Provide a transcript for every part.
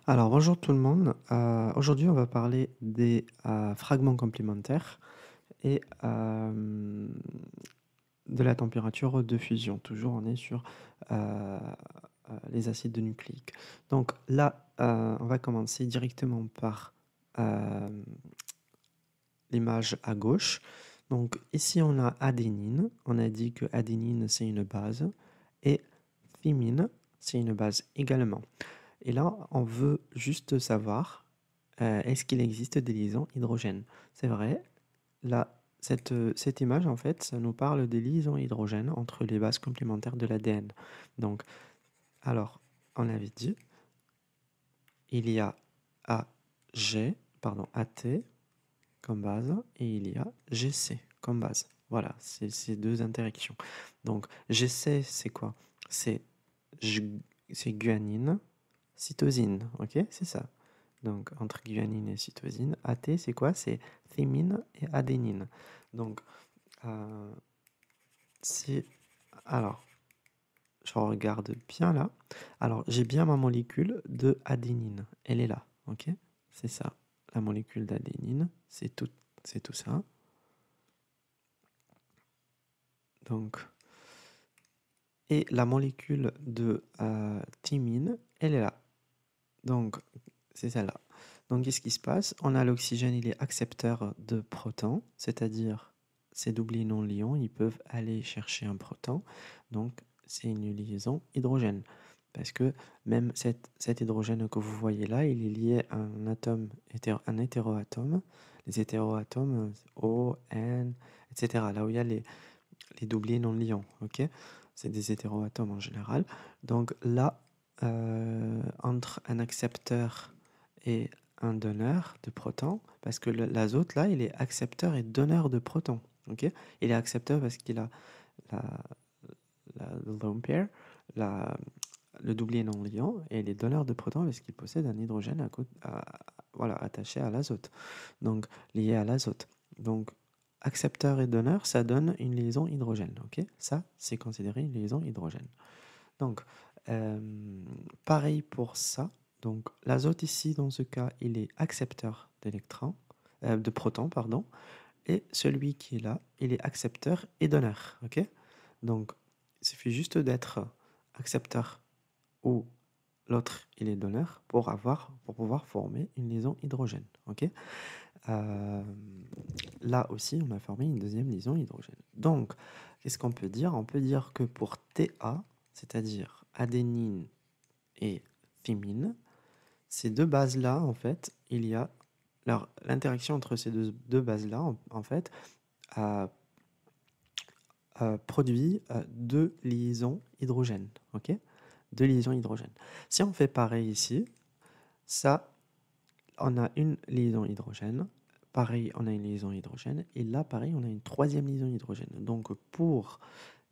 Alors, bonjour tout le monde. Aujourd'hui, on va parler des fragments complémentaires et de la température de fusion. Toujours, on est sur les acides nucléiques. Donc là, on va commencer directement par euh, l'image à gauche. Donc ici, on a adénine. On a dit que adénine, c'est une base et thymine, c'est une base également. Et là, on veut juste savoir, est-ce qu'il existe des liaisons hydrogènes? C'est vrai, là, cette image, en fait, ça nous parle des liaisons hydrogènes entre les bases complémentaires de l'ADN. Donc, alors, on avait dit, il y a AT comme base et il y a GC comme base. Voilà, c'est ces deux interactions. Donc, GC, c'est quoi? C'est c'est guanine, cytosine, ok? C'est ça. Donc, entre guanine et cytosine. AT, c'est quoi? C'est thymine et adénine. Donc, euh, c'est... Alors, je regarde bien là. Alors, j'ai bien ma molécule de adénine. Elle est là, ok? C'est ça. La molécule d'adénine, c'est tout ça. Donc, et la molécule de thymine, elle est là. Donc, c'est celle-là. Donc, qu'est-ce qui se passe? On a l'oxygène, il est accepteur de protons, c'est-à-dire ces doublés non-liants, ils peuvent aller chercher un proton. Donc, c'est une liaison hydrogène. Parce que même cet hydrogène que vous voyez là, il est lié à un atome, un hétéroatome. Les hétéroatomes, O, N, etc. Là où il y a les doublés non-liants, ok? C'est des hétéroatomes en général. Donc là, entre un accepteur et un donneur de protons, parce que l'azote, là, il est accepteur et donneur de protons, ok? Il est accepteur parce qu'il a la, le lone pair, le doublé non-liant, et il est donneur de protons parce qu'il possède un hydrogène voilà, attaché à l'azote, donc lié à l'azote. Donc, accepteur et donneur, ça donne une liaison hydrogène, ok? Ça, c'est considéré une liaison hydrogène. Donc, euh, pareil pour ça. Donc, l'azote ici, dans ce cas, il est accepteur d'électrons, de protons, pardon, et celui qui est là, il est accepteur et donneur, ok? Donc, il suffit juste d'être accepteur ou l'autre, il est donneur pour pouvoir former une liaison hydrogène, ok? Euh, Là aussi, on a formé une deuxième liaison hydrogène. Donc, qu'est-ce qu'on peut dire? On peut dire que pour Ta, c'est-à-dire adénine et thymine, ces deux bases-là, en fait, il y a l'interaction entre ces deux bases-là, en fait, a produit deux liaisons hydrogènes. Ok? Deux liaisons hydrogènes. Si on fait pareil ici, ça, on a une liaison hydrogène. Pareil, on a une liaison hydrogène. Et là, pareil, on a une troisième liaison hydrogène. Donc, pour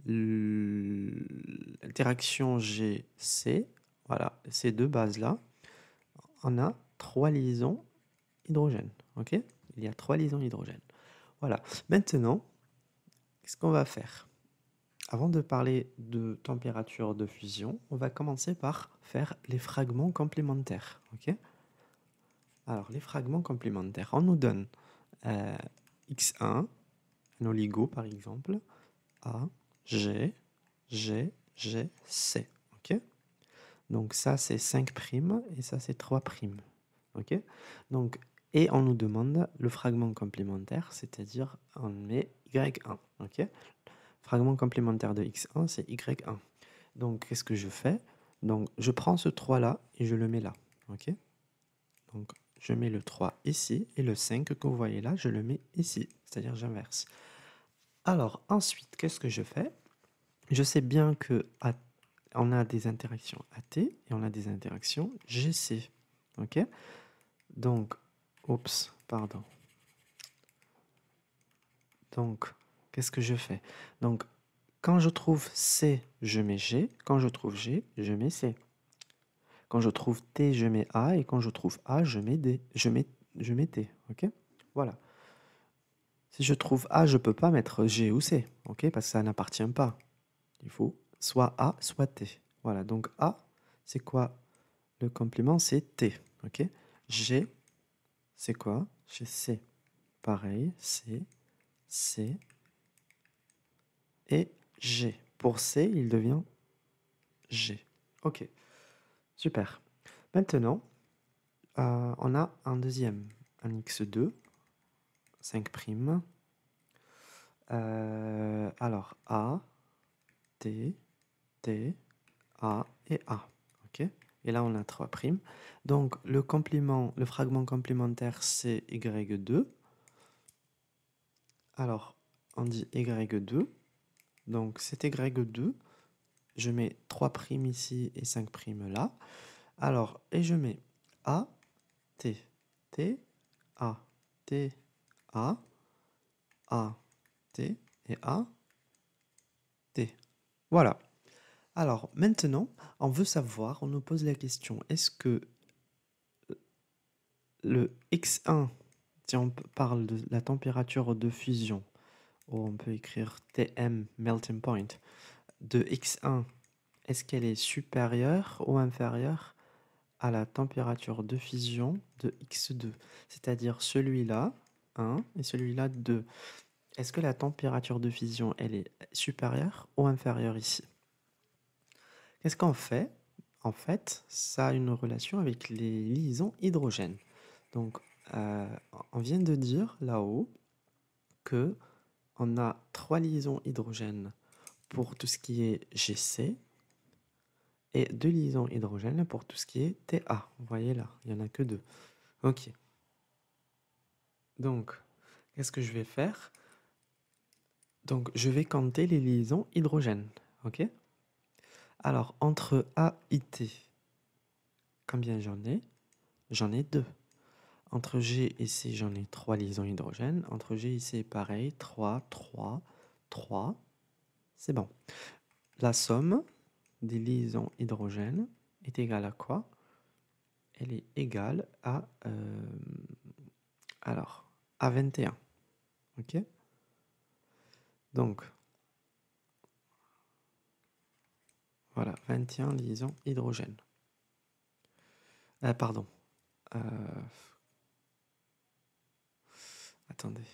l'interaction GC, voilà, ces deux bases-là, on a trois liaisons hydrogènes. Ok? Il y a trois liaisons hydrogènes. Voilà. Maintenant, qu'est-ce qu'on va faire? Avant de parler de température de fusion, on va commencer par faire les fragments complémentaires. Ok? Alors, les fragments complémentaires, on nous donne X1, un oligo par exemple, A, G, G, G, C. Ok? Donc ça c'est 5' et ça c'est 3'. Ok? Donc, et on nous demande le fragment complémentaire, c'est-à-dire on met Y1. Ok? Fragment complémentaire de X1, c'est Y1. Donc, qu'est-ce que je fais? Donc, je prends ce 3-là et je le mets là. Ok? Donc, je mets le 3 ici et le 5 que vous voyez là, je le mets ici. C'est-à-dire, j'inverse. Alors, ensuite, qu'est-ce que je fais? Je sais bien que on a des interactions AT et on a des interactions GC. Ok? Donc, oups, pardon. Donc, qu'est-ce que je fais? Donc, quand je trouve C, je mets G. Quand je trouve G, je mets C. Quand je trouve T, je mets A. Et quand je trouve A, je mets D. Je mets T. Ok? Voilà. Si je trouve A, je ne peux pas mettre G ou C. Ok? Parce que ça n'appartient pas. Il faut soit A, soit T. Voilà. Donc A, c'est quoi le complément? C'est T. Ok? G, c'est quoi? G, C. Pareil, C et G. Pour C, il devient G. Ok, super. Maintenant, on a un deuxième, un x2, 5'. Alors, A, T, T, A et A. Ok? Et là, on a 3'. Donc, le fragment complémentaire, c'est Y2. Alors, on dit Y2. Donc, c'est Y2. Je mets 3' ici et 5' là. Alors, et je mets A, T, T, A, T, A, T et A, T. Voilà. Alors, maintenant, on veut savoir, on nous pose la question, est-ce que le X1, si on parle de la température de fusion, ou on peut écrire TM, melting point, de X1, est-ce qu'elle est supérieure ou inférieure à la température de fusion de X2? C'est-à-dire celui-là, 1, et celui-là, 2. Est-ce que la température de fusion, elle est supérieure ou inférieure ici? Qu'est-ce qu'on fait? En fait, ça a une relation avec les liaisons hydrogènes. Donc, on vient de dire là-haut que on a 3 liaisons hydrogènes pour tout ce qui est GC et 2 liaisons hydrogènes pour tout ce qui est TA. Vous voyez là, il n'y en a que 2. Ok. Donc, qu'est-ce que je vais faire? Donc, je vais compter les liaisons hydrogènes. Ok? Alors, entre A et T, combien j'en ai? J'en ai 2. Entre G et C, j'en ai 3 liaisons hydrogènes. Entre G et C, pareil, 3, 3, 3. C'est bon. La somme des liaisons hydrogènes est égale à quoi? Elle est égale à, à 21. Ok? Donc, voilà, 21 liaisons hydrogènes. Pardon. Attendez.